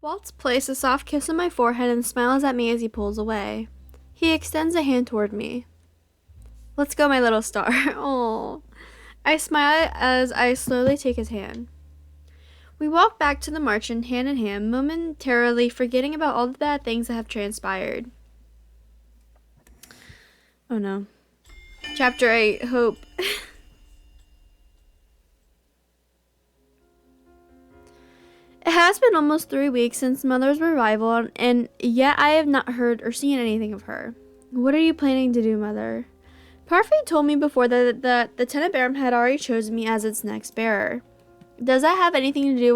Waltz places a soft kiss on my forehead and smiles at me as he pulls away. He extends a hand toward me. Let's go, my little star. Oh. I smile as I slowly take his hand. We walk back to the marching hand in hand, momentarily forgetting about all the bad things that have transpired. Oh no. Chapter 8, Hope. It has been almost 3 weeks since Mother's revival, and yet I have not heard or seen anything of her. What are you planning to do, Mother? Parfait told me before that the 𝐻𝐻𝐵𝐴𝐴𝐻 had already chosen me as its next bearer. Does that have anything to do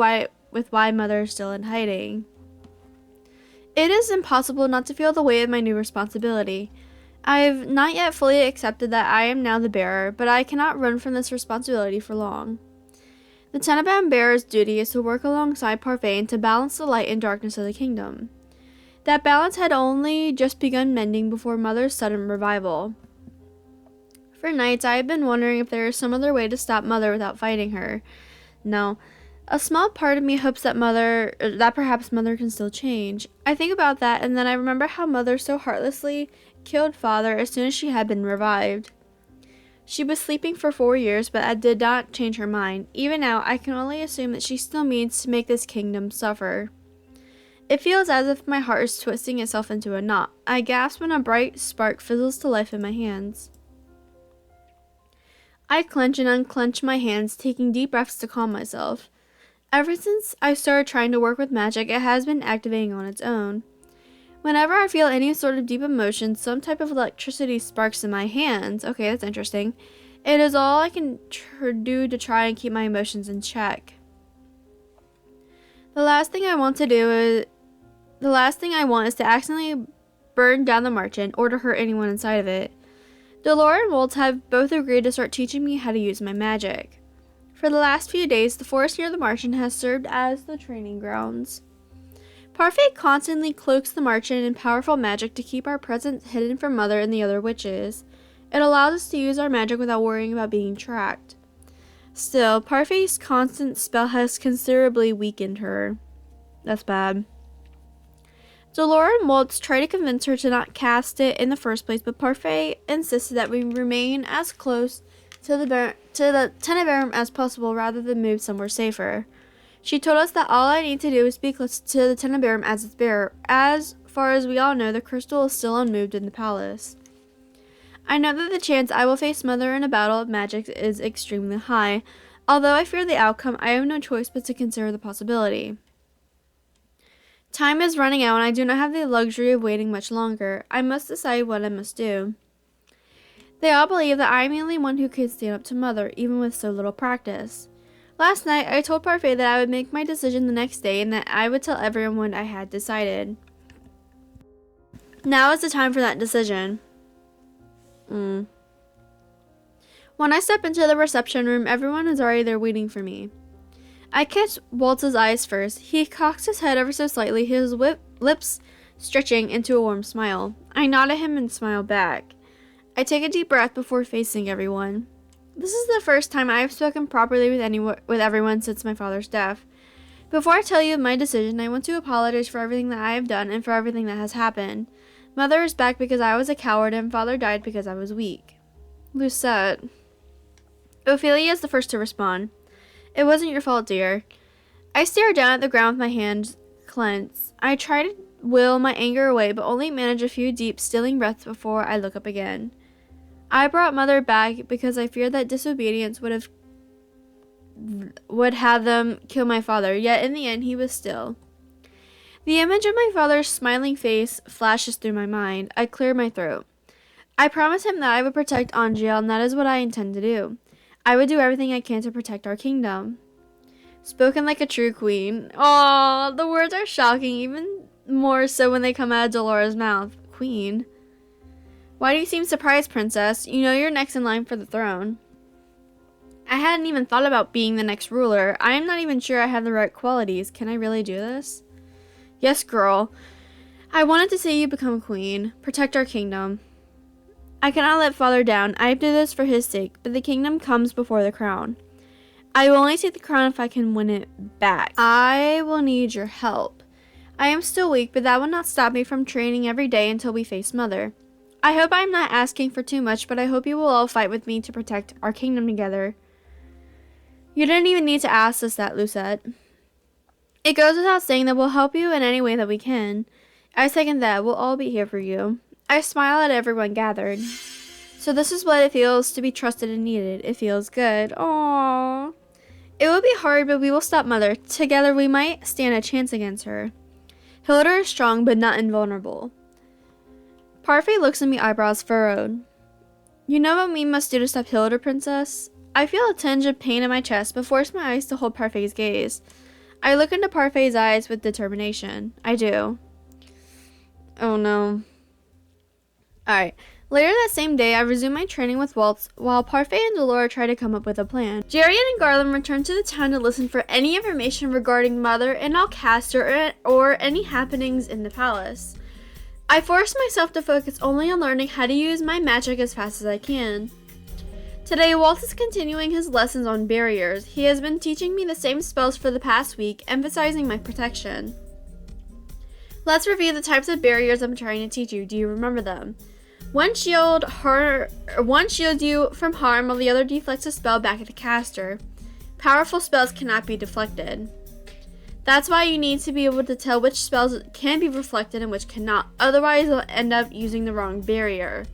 with why Mother is still in hiding? It is impossible not to feel the weight of my new responsibility. I've not yet fully accepted that I am now the bearer, but I cannot run from this responsibility for long. The 𝐻𝐻𝐵𝐴𝐴𝐻's bearer's duty is to work alongside Parfait and to balance the light and darkness of the kingdom. That balance had only just begun mending before Mother's sudden revival. For nights, I have been wondering if there is some other way to stop Mother without fighting her. No. A small part of me hopes that perhaps Mother can still change. I think about that, and then I remember how Mother so heartlessly killed Father as soon as she had been revived. She was sleeping for 4 years, but that did not change her mind. Even now, I can only assume that she still means to make this kingdom suffer. It feels as if my heart is twisting itself into a knot. I gasp when a bright spark fizzles to life in my hands. I clench and unclench my hands, taking deep breaths to calm myself. Ever since I started trying to work with magic, it has been activating on its own. Whenever I feel any sort of deep emotion, some type of electricity sparks in my hands. Okay, that's interesting. It is all I can do to try and keep my emotions in check. The last thing I want is to accidentally burn down the marchand or to hurt anyone inside of it. Delora and Waltz have both agreed to start teaching me how to use my magic. For the last few days, the forest near the marchand has served as the training grounds. Parfait constantly cloaks the marchand in powerful magic to keep our presence hidden from Mother and the other witches. It allows us to use our magic without worrying about being tracked. Still, Parfait's constant spell has considerably weakened her. That's bad. Delora and Waltz try to convince her to not cast it in the first place, but Parfait insisted that we remain as close to the 𝐻𝐻𝐵𝐴𝐴𝐻 as possible rather than move somewhere safer. She told us that all I need to do is be close to the 𝐻𝐻𝐵𝐴𝐴𝐻 as its bearer. As far as we all know, the crystal is still unmoved in the palace. I know that the chance I will face Mother in a battle of magic is extremely high. Although I fear the outcome, I have no choice but to consider the possibility. Time is running out and I do not have the luxury of waiting much longer. I must decide what I must do. They all believe that I am the only one who can stand up to Mother, even with so little practice. Last night, I told Parfait that I would make my decision the next day and that I would tell everyone what I had decided. Now is the time for that decision. When I step into the reception room, everyone is already there waiting for me. I catch Waltz's eyes first. He cocks his head ever so slightly, his lips stretching into a warm smile. I nod at him and smile back. I take a deep breath before facing everyone. This is the first time I have spoken properly with everyone since my father's death. Before I tell you my decision, I want to apologize for everything that I have done and for everything that has happened. Mother is back because I was a coward and Father died because I was weak. Lucette. Ophelia is the first to respond. It wasn't your fault, dear. I stare down at the ground with my hands clenched. I try to will my anger away, but only manage a few deep, stilling breaths before I look up again. I brought Mother back because I feared that disobedience would have them kill my father, yet in the end he was still. The image of my father's smiling face flashes through my mind. I clear my throat. I promised him that I would protect Angielle, and that is what I intend to do. I would do everything I can to protect our kingdom. Spoken like a true queen. Aww, the words are shocking, even more so when they come out of Delora's mouth. Queen? Why do you seem surprised, princess? You know you're next in line for the throne. I hadn't even thought about being the next ruler. I am not even sure I have the right qualities. Can I really do this? Yes, girl. I wanted to see you become queen. Protect our kingdom. I cannot let Father down. I do this for his sake, but the kingdom comes before the crown. I will only take the crown if I can win it back. I will need your help. I am still weak, but that will not stop me from training every day until we face Mother. I hope I am not asking for too much, but I hope you will all fight with me to protect our kingdom together. You didn't even need to ask us that, Lucette. It goes without saying that we'll help you in any way that we can. I second that. We'll all be here for you. I smile at everyone gathered. So this is what it feels to be trusted and needed. It feels good. Aww. It will be hard, but we will stop Mother. Together we might stand a chance against her. Hilda is strong, but not invulnerable. Parfait looks at me, eyebrows furrowed. You know what we must do to stop Hilda, Princess? I feel a tinge of pain in my chest, but force my eyes to hold Parfait's gaze. I look into Parfait's eyes with determination. I do. Oh no. Alright. Later that same day, I resumed my training with Waltz, while Parfait and Delora try to come up with a plan. Jarian and Garland return to the town to listen for any information regarding Mother and Alcaster or any happenings in the palace. I force myself to focus only on learning how to use my magic as fast as I can. Today, Waltz is continuing his lessons on barriers. He has been teaching me the same spells for the past week, emphasizing my protection. Let's review the types of barriers I'm trying to teach you. Do you remember them? One shields you from harm, while the other deflects a spell back at the caster. Powerful spells cannot be deflected. That's why you need to be able to tell which spells can be reflected and which cannot, otherwise you'll end up using the wrong barrier.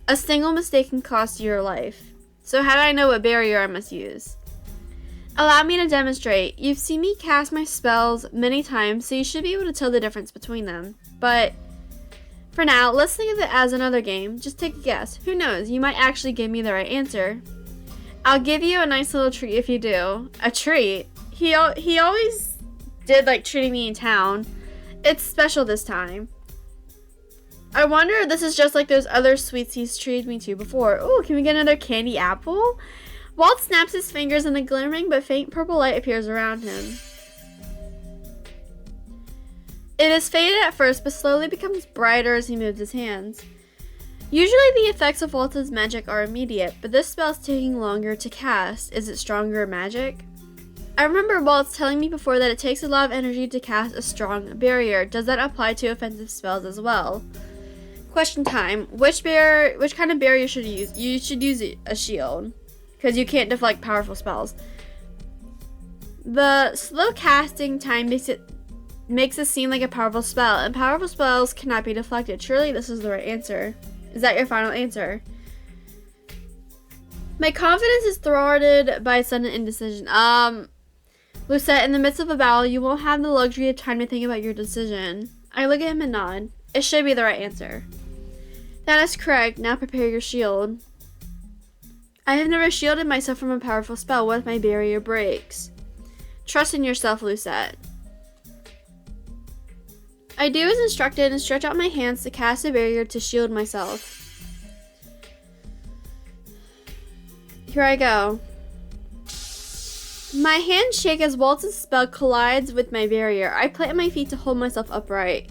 A single mistake can cost you your life. So how do I know what barrier I must use? Allow me to demonstrate. You've seen me cast my spells many times, so you should be able to tell the difference between them. But for now, let's think of it as another game. Just take a guess. Who knows, you might actually give me the right answer. I'll give you a nice little treat if you do. A treat? He always did like treating me in town. It's special this time. I wonder if this is just like those other sweets he's treated me to before. Ooh, can we get another candy apple? Walt snaps his fingers and a glimmering but faint purple light appears around him. It is faded at first but slowly becomes brighter as he moves his hands. Usually the effects of Waltz's magic are immediate, but this spell is taking longer to cast. Is it stronger magic? I remember Waltz telling me before that it takes a lot of energy to cast a strong barrier. Does that apply to offensive spells as well? Question time. Which kind of barrier should you use? You should use a shield, because you can't deflect powerful spells. The slow casting time makes it seem like a powerful spell, and powerful spells cannot be deflected. Surely this is the right answer. Is that your final answer? My confidence is thwarted by sudden indecision. Lucette, in the midst of a battle, you won't have the luxury of time to think about your decision. I look at him and nod. It should be the right answer. That is correct. Now prepare your shield. I have never shielded myself from a powerful spell. What if my barrier breaks? Trust in yourself, Lucette. I do as instructed and stretch out my hands to cast a barrier to shield myself. Here I go. My hands shake as Waltz's spell collides with my barrier. I plant my feet to hold myself upright.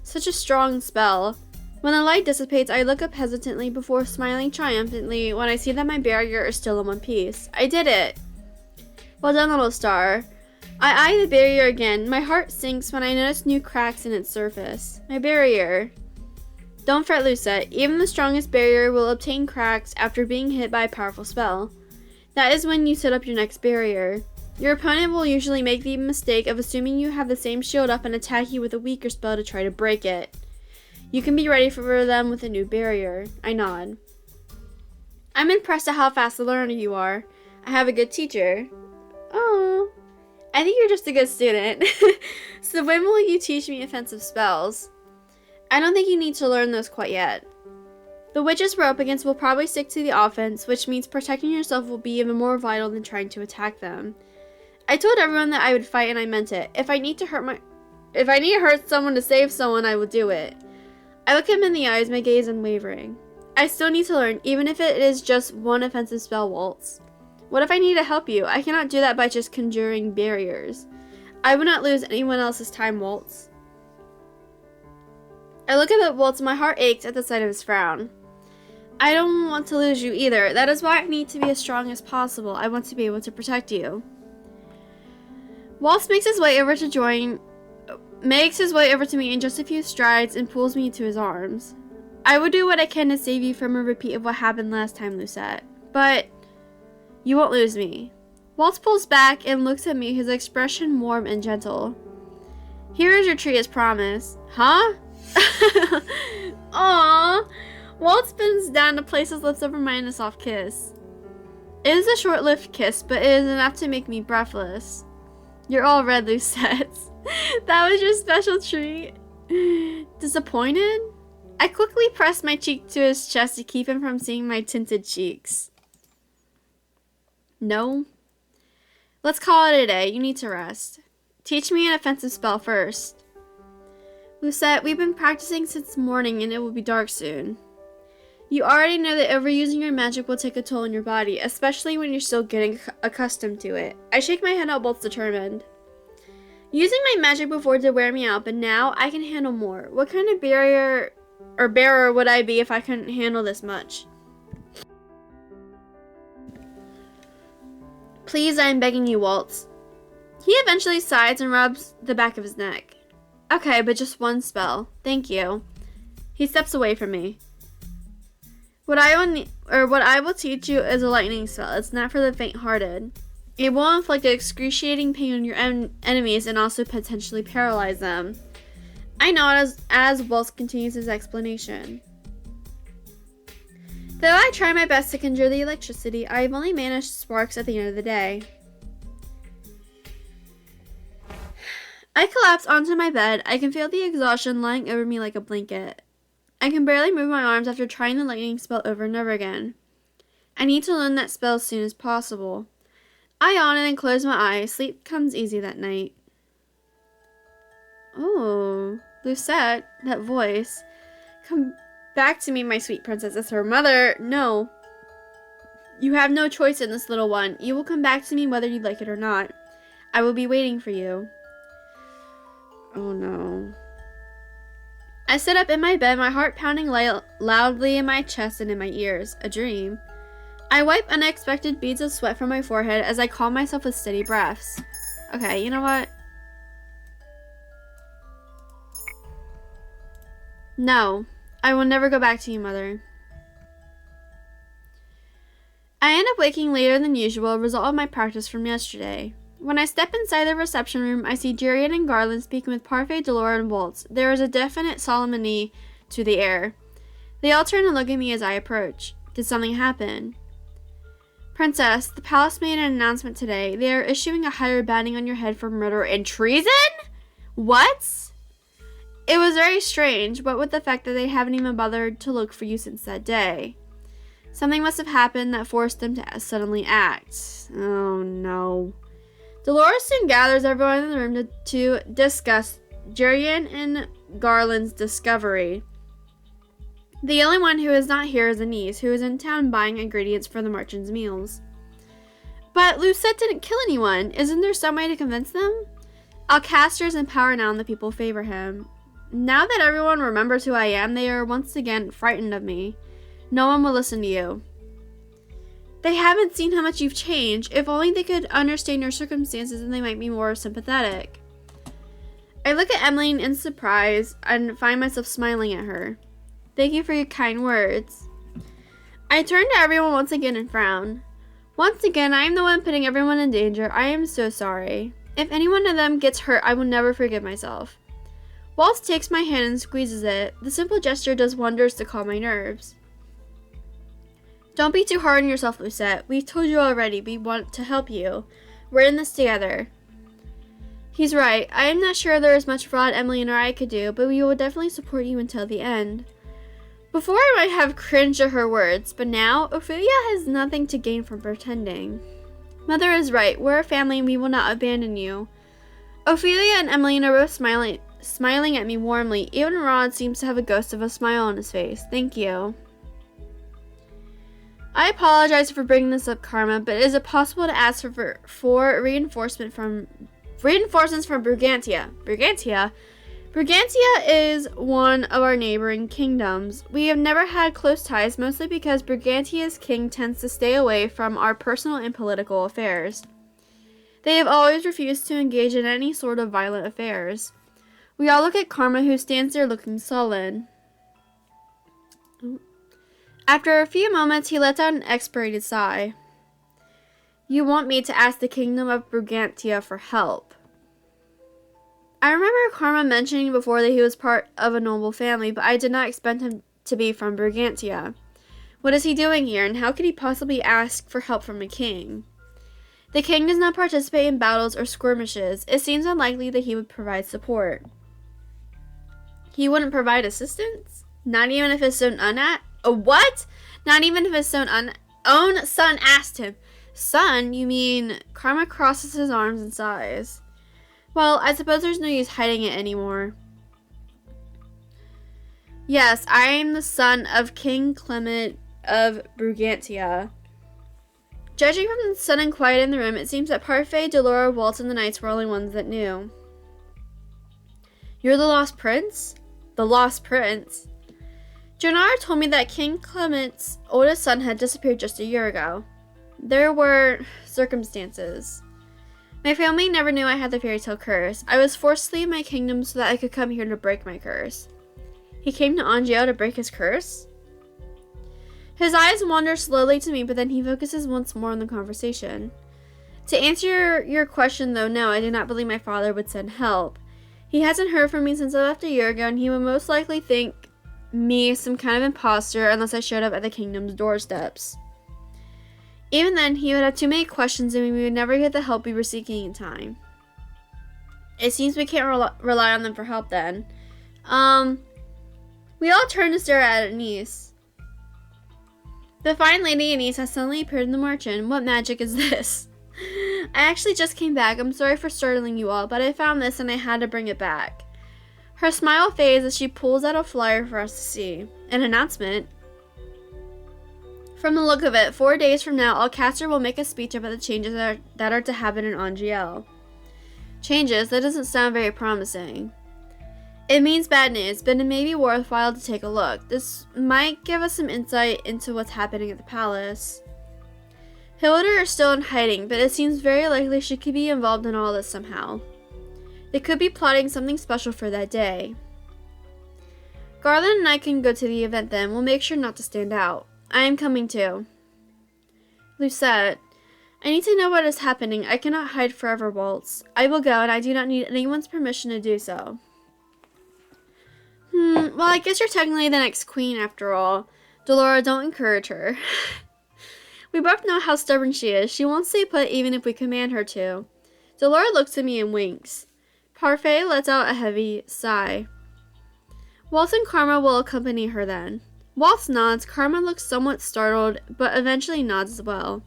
Such a strong spell. When the light dissipates, I look up hesitantly before smiling triumphantly when I see that my barrier is still in one piece. I did it! Well done, little star. I eye the barrier again. My heart sinks when I notice new cracks in its surface. My barrier. Don't fret, Lucette. Even the strongest barrier will obtain cracks after being hit by a powerful spell. That is when you set up your next barrier. Your opponent will usually make the mistake of assuming you have the same shield up and attack you with a weaker spell to try to break it. You can be ready for them with a new barrier. I nod. I'm impressed at how fast a learner you are. I have a good teacher. Oh, I think you're just a good student. So when will you teach me offensive spells? I don't think you need to learn those quite yet. The witches we're up against will probably stick to the offense, which means protecting yourself will be even more vital than trying to attack them. I told everyone that I would fight, and I meant it. If I need to hurt someone to save someone, I will do it. I look him in the eyes, my gaze unwavering. I still need to learn, even if it is just one offensive spell, Waltz. What if I need to help you? I cannot do that by just conjuring barriers. I would not lose anyone else's time, Waltz. I look up at Waltz, my heart aches at the sight of his frown. I don't want to lose you either. That is why I need to be as strong as possible. I want to be able to protect you. Waltz makes his way over to join makes his way over to me in just a few strides and pulls me into his arms. I will do what I can to save you from a repeat of what happened last time, Lucette. But you won't lose me. Waltz pulls back and looks at me, his expression warm and gentle. Here is your treat as promised. Huh? Aww. Waltz bends down to place his lips over mine in a soft kiss. It is a short-lived kiss, but it is enough to make me breathless. You're all red, Lucette. That was your special treat? Disappointed? I quickly pressed my cheek to his chest to keep him from seeing my tinted cheeks. No? Let's call it a day. You need to rest. Teach me an offensive spell first. Lucette, we've been practicing since morning and it will be dark soon. You already know that overusing your magic will take a toll on your body, especially when you're still getting accustomed to it. I shake my head out, both determined. Using my magic before did wear me out, but now I can handle more. What kind of bearer would I be if I couldn't handle this much? Please, I am begging you, Waltz. He eventually sighs and rubs the back of his neck. Okay, but just one spell. Thank you. He steps away from me. What I will teach you is a lightning spell. It's not for the faint-hearted. It will inflict excruciating pain on your enemies and also potentially paralyze them. I nod as Waltz continues his explanation. Though I try my best to conjure the electricity, I have only managed sparks at the end of the day. I collapse onto my bed. I can feel the exhaustion lying over me like a blanket. I can barely move my arms after trying the lightning spell over and over again. I need to learn that spell as soon as possible. I yawn and then close my eyes. Sleep comes easy that night. Oh, Lucette, that voice. Come back to me, my sweet princess. As her mother, no. You have no choice in this, little one. You will come back to me whether you like it or not. I will be waiting for you. Oh no. I sit up in my bed, my heart pounding loudly in my chest and in my ears. A dream. I wipe unexpected beads of sweat from my forehead as I calm myself with steady breaths. Okay, you know what? No, I will never go back to you, Mother. I end up waking later than usual, a result of my practice from yesterday. When I step inside the reception room, I see Jurian and Garland speaking with Parfait, Delora, and Waltz. There is a definite solemnity to the air. They all turn and look at me as I approach. Did something happen? Princess, the palace made an announcement today. They are issuing a higher banning on your head for murder and treason? What? It was very strange, what with the fact that they haven't even bothered to look for you since that day. Something must have happened that forced them to suddenly act. Oh no. Dolores soon gathers everyone in the room to discuss Jurian and Garland's discovery. The only one who is not here is Anise, who is in town buying ingredients for the merchants' meals. But Lucette didn't kill anyone. Isn't there some way to convince them? Alcaster is in power now and the people favor him. Now that everyone remembers who I am, they are once again frightened of me. No one will listen to you. They haven't seen how much you've changed. If only they could understand your circumstances, then they might be more sympathetic. I look at Emmeline in surprise and find myself smiling at her. Thank you for your kind words. I turn to everyone once again and frown. Once again, I am the one putting everyone in danger. I am so sorry. If any one of them gets hurt, I will never forgive myself. Waltz takes my hand and squeezes it. The simple gesture does wonders to calm my nerves. Don't be too hard on yourself, Lucette. We've told you already. We want to help you. We're in this together. He's right. I am not sure there is much fraud Emmeline or I could do, but we will definitely support you until the end. Before I might have cringed at her words, but now Ophelia has nothing to gain from pretending. Mother is right. We're a family and we will not abandon you. Ophelia and Emmeline are both smiling at me warmly. Even Rod seems to have a ghost of a smile on his face. Thank you. I apologize for bringing this up, Karma, but is it possible to ask for reinforcements from Brigantia? Brigantia is one of our neighboring kingdoms. We have never had close ties, mostly because Brigantia's king tends to stay away from our personal and political affairs. They have always refused to engage in any sort of violent affairs. We all look at Karma, who stands there looking sullen. After a few moments, he lets out an exasperated sigh. You want me to ask the kingdom of 𝐕𝐢𝐬𝐿 for help. I remember Karma mentioning before that he was part of a noble family, but I did not expect him to be from 𝐕𝐢𝐬𝐿. What is he doing here, and how could he possibly ask for help from a king? The king does not participate in battles or skirmishes. It seems unlikely that he would provide support. He wouldn't provide assistance? Not even if his own what? Not even if his own son asked him. Son? You mean... Karma crosses his arms and sighs. Well, I suppose there's no use hiding it anymore. Yes, I am the son of King Clement of 𝐕𝐢𝐬𝐿. Judging from the sudden quiet in the room, it seems that Parfait, Delora, Waltz, and the knights were only ones that knew. You're the lost prince? The lost prince? Jonara told me that King Clement's oldest son had disappeared just a year ago. There were circumstances. My family never knew I had the Fairytale Curse. I was forced to leave my kingdom so that I could come here to break my curse. He came to Angielle to break his curse? His eyes wander slowly to me, but then he focuses once more on the conversation. To answer your question, though, no, I do not believe my father would send help. He hasn't heard from me since I left a year ago, and he would most likely think me some kind of imposter unless I showed up at the kingdom's doorsteps. Even then, he would have too many questions, and we would never get the help we were seeking in time. It seems we can't rely on them for help, then. We all turn to stare at Anise. The fine lady Anise has suddenly appeared in the margin. What magic is this? I actually just came back. I'm sorry for startling you all, but I found this and I had to bring it back. Her smile fades as she pulls out a flyer for us to see. An announcement. From the look of it, 4 days from now, 𝐿𝐾aster will make a speech about the changes that are to happen in Angielle. Changes? That doesn't sound very promising. It means bad news, but it may be worthwhile to take a look. This might give us some insight into what's happening at the palace. Hilda is still in hiding, but it seems very likely she could be involved in all this somehow. They could be plotting something special for that day. Garland and I can go to the event then. We'll make sure not to stand out. I am coming too. Lucette, I need to know what is happening. I cannot hide forever, Waltz. I will go, and I do not need anyone's permission to do so. Well, I guess you're technically the next queen after all. Delora, don't encourage her. We both know how stubborn she is. She won't stay put even if we command her to. Delora looks at me and winks. Parfait lets out a heavy sigh. Waltz and Karma will accompany her then. Waltz nods. Karma looks somewhat startled, but eventually nods as well.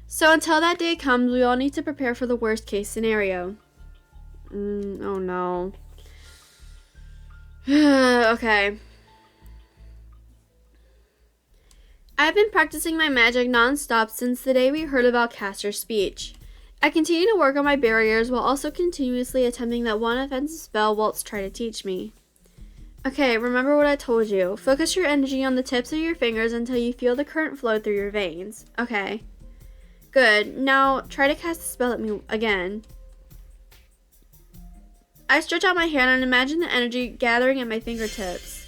So until that day comes, we all need to prepare for the worst case scenario. Oh no. Okay. I've been practicing my magic non-stop since the day we heard about 𝐿𝐾aster's speech. I continue to work on my barriers while also continuously attempting that one offensive spell Waltz tried to teach me. Okay, remember what I told you. Focus your energy on the tips of your fingers until you feel the current flow through your veins. Okay. Good. Now, try to cast the spell at me again. I stretch out my hand and imagine the energy gathering at my fingertips.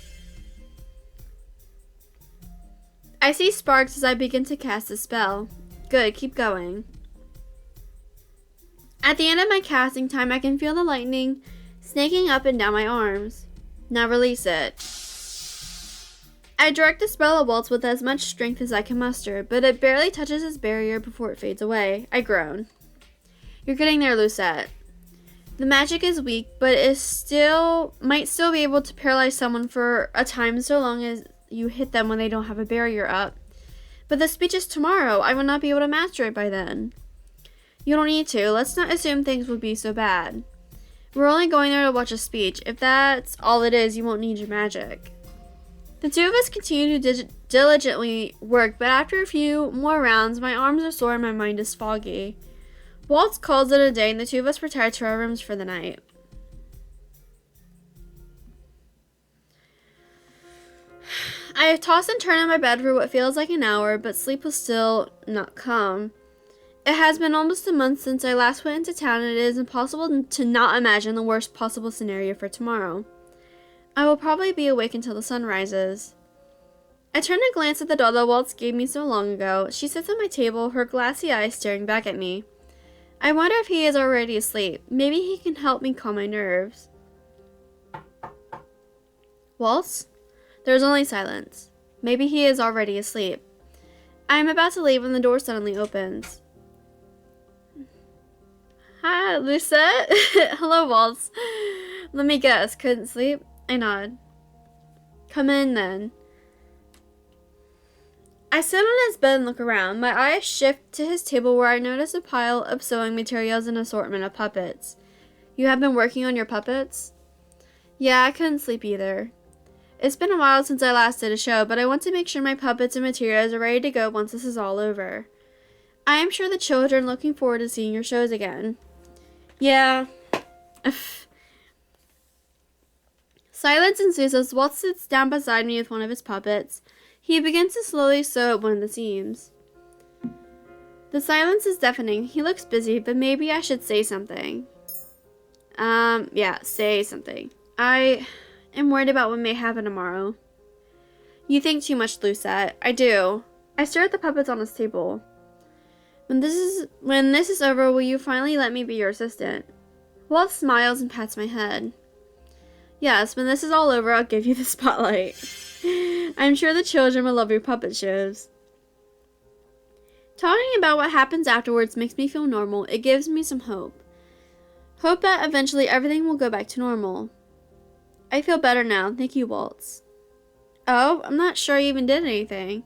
I see sparks as I begin to cast the spell. Good, keep going. At the end of my casting time, I can feel the lightning snaking up and down my arms. Now release it. I direct the spell at Waltz with as much strength as I can muster, but it barely touches his barrier before it fades away. I groan. You're getting there, Lucette. The magic is weak, but it might still be able to paralyze someone for a time so long as you hit them when they don't have a barrier up. But the speech is tomorrow. I will not be able to master it by then. You don't need to. Let's not assume things will be so bad. We're only going there to watch a speech. If that's all it is, you won't need your magic. The two of us continue to diligently work, but after a few more rounds, my arms are sore and my mind is foggy. Waltz calls it a day, and the two of us retire to our rooms for the night. I toss and turn in my bed for what feels like an hour, but sleep will still not come. It has been almost a month since I last went into town, and it is impossible to not imagine the worst possible scenario for tomorrow. I will probably be awake until the sun rises. I turn and glance at the doll that Waltz gave me so long ago. She sits at my table, her glassy eyes staring back at me. I wonder if he is already asleep. Maybe he can help me calm my nerves. Waltz? There is only silence. Maybe he is already asleep. I am about to leave when the door suddenly opens. Hi, Lucette. Hello, Waltz. Let me guess, couldn't sleep? I nod. Come in, then. I sit on his bed and look around. My eyes shift to his table where I notice a pile of sewing materials and an assortment of puppets. You have been working on your puppets? Yeah, I couldn't sleep either. It's been a while since I last did a show, but I want to make sure my puppets and materials are ready to go once this is all over. I am sure the children are looking forward to seeing your shows again. Yeah. Silence ensues as Waltz sits down beside me with one of his puppets. He begins to slowly sew at one of the seams. The silence is deafening. He looks busy, but maybe I should say something. Yeah, say something. I am worried about what may happen tomorrow. You think too much, Lucette. I do. I stare at the puppets on his table. When this is over, will you finally let me be your assistant? Walt smiles and pats my head. Yes, when this is all over, I'll give you the spotlight. I'm sure the children will love your puppet shows. Talking about what happens afterwards makes me feel normal. It gives me some hope. Hope that eventually everything will go back to normal. I feel better now. Thank you, Waltz. Oh, I'm not sure I even did anything.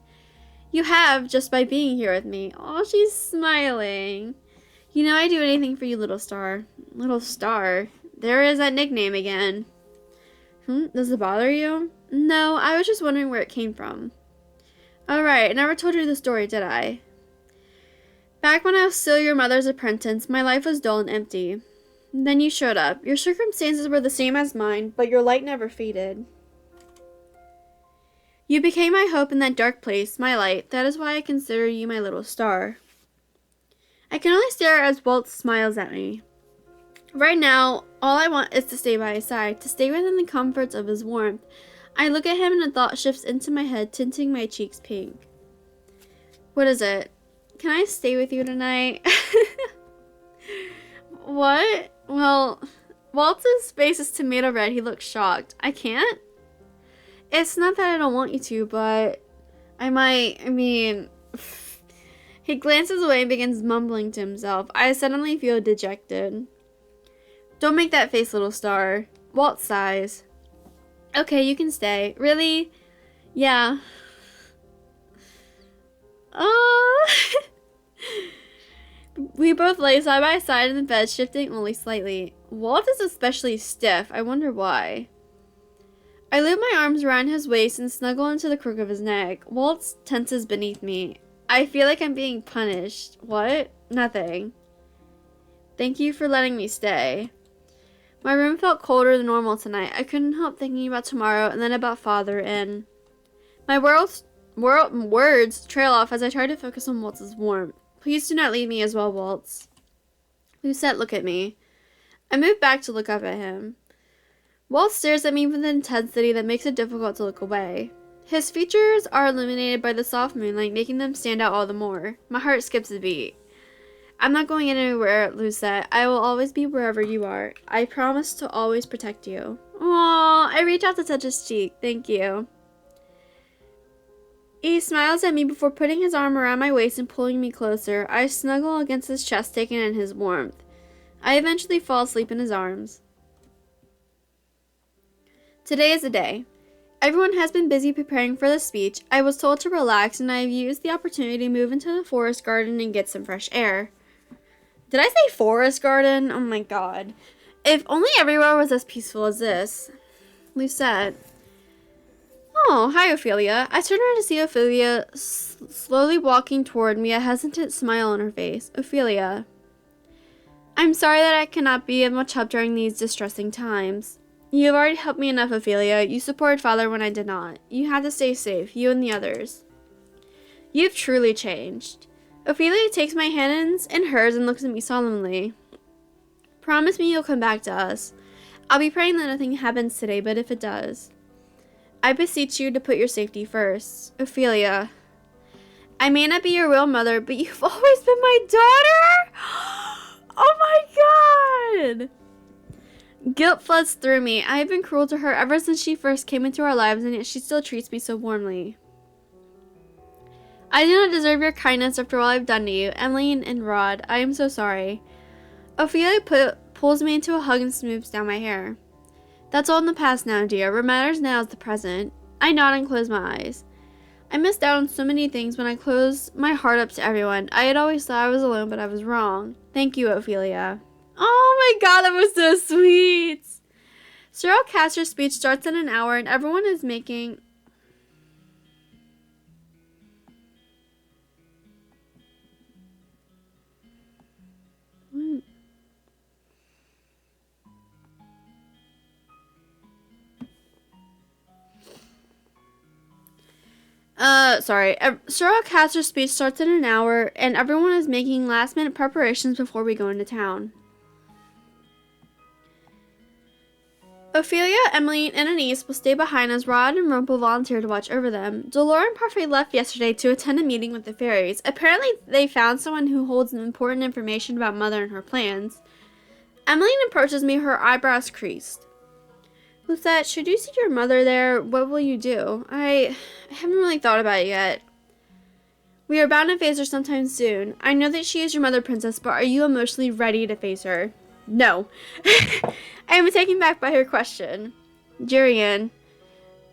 You have, just by being here with me. Oh, she's smiling. You know I'd do anything for you, little star. Little star? There is that nickname again. Does it bother you? No, I was just wondering where it came from. Alright, I never told you the story, did I? Back when I was still your mother's apprentice, my life was dull and empty. Then you showed up. Your circumstances were the same as mine, but your light never faded. You became my hope in that dark place, my light. That is why I consider you my little star. I can only stare as Walt smiles at me. Right now, all I want is to stay by his side, to stay within the comforts of his warmth. I look at him and a thought shifts into my head, tinting my cheeks pink. What is it? Can I stay with you tonight? What? Well, Walt's face is tomato red. He looks shocked. I can't? It's not that I don't want you to, but I might, He glances away and begins mumbling to himself. I suddenly feel dejected. Don't make that face, little star. Walt sighs. Okay, you can stay. Really? Yeah. We both lay side by side in the bed, shifting only slightly. Walt is especially stiff. I wonder why. I loop my arms around his waist and snuggle into the crook of his neck. Walt tenses beneath me. I feel like I'm being punished. What? Nothing. Thank you for letting me stay. My room felt colder than normal tonight. I couldn't help thinking about tomorrow and then about Father and... My words trail off as I try to focus on Waltz's warmth. Please do not leave me as well, Waltz. Lucette, look at me. I move back to look up at him. Waltz stares at me with an intensity that makes it difficult to look away. His features are illuminated by the soft moonlight, making them stand out all the more. My heart skips a beat. I'm not going anywhere, Lucette. I will always be wherever you are. I promise to always protect you. Aww, I reach out to touch his cheek. Thank you. He smiles at me before putting his arm around my waist and pulling me closer. I snuggle against his chest, taking in his warmth. I eventually fall asleep in his arms. Today is the day. Everyone has been busy preparing for the speech. I was told to relax, and I have used the opportunity to move into the forest garden and get some fresh air. Did I say forest garden? Oh my god. If only everywhere was as peaceful as this. Lucette. Oh, hi, Ophelia. I turn around to see Ophelia slowly walking toward me, a hesitant smile on her face. Ophelia. I'm sorry that I cannot be of much help during these distressing times. You have already helped me enough, Ophelia. You supported Father when I did not. You had to stay safe, you and the others. You've truly changed. Ophelia takes my hands in hers and looks at me solemnly. Promise me you'll come back to us. I'll be praying that nothing happens today, but if it does, I beseech you to put your safety first. Ophelia, I may not be your real mother, but you've always been my daughter? Oh my god! Guilt floods through me. I have been cruel to her ever since she first came into our lives, and yet she still treats me so warmly. I do not deserve your kindness after all I've done to you. Emmeline and Rod, I am so sorry. Ophelia pulls me into a hug and smooths down my hair. That's all in the past now, dear. What matters now is the present. I nod and close my eyes. I missed out on so many things when I closed my heart up to everyone. I had always thought I was alone, but I was wrong. Thank you, Ophelia. Oh my god, that was so sweet. Cyril Caster's speech starts in an hour, and everyone is making... sorry. Cyril Caster's speech starts in an hour, and everyone is making last-minute preparations before we go into town. Ophelia, Emmeline, and Anise will stay behind as Rod and Rumpel volunteer to watch over them. Delore and Parfait left yesterday to attend a meeting with the fairies. Apparently, they found someone who holds important information about Mother and her plans. Emmeline approaches me, her eyebrows creased. Lucette, should you see your mother there, what will you do? I haven't really thought about it yet. We are bound to face her sometime soon. I know that she is your mother, Princess, but are you emotionally ready to face her? No. I am taken back by her question. Jurian,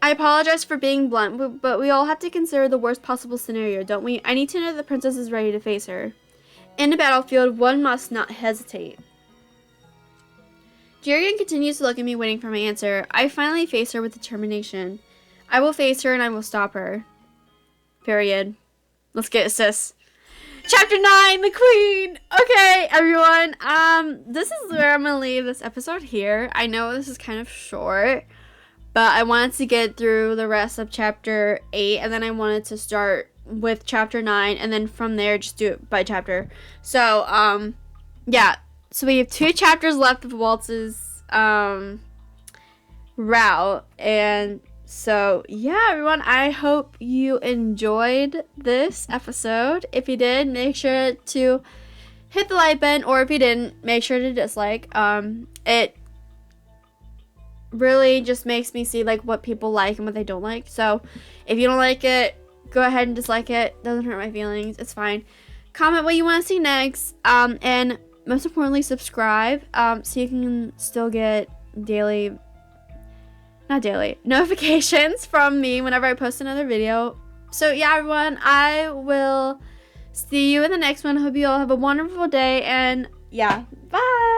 I apologize for being blunt, but we all have to consider the worst possible scenario, don't we? I need to know that the princess is ready to face her. In the battlefield, one must not hesitate. Jurian continues to look at me, waiting for my answer. I finally face her with determination. I will face her and I will stop her. Period. Let's get it, sis. Chapter 9, the Queen! Okay, everyone, this is where I'm gonna leave this episode here. I know this is kind of short, but I wanted to get through the rest of Chapter 8, and then I wanted to start with Chapter 9, and then from there, just do it by chapter. So, yeah. So we have 2 chapters left of Waltz's, route, and so, yeah, everyone, I hope you enjoyed this episode. If you did, make sure to hit the like button, or if you didn't, make sure to dislike. It really just makes me see, like, what people like and what they don't like. So, if you don't like it, go ahead and dislike it. Doesn't hurt my feelings. It's fine. Comment what you want to see next, and most importantly, subscribe, so you can still get notifications from me whenever I post another video. So yeah, everyone, I will see you in the next one. I hope you all have a wonderful day, and yeah, bye.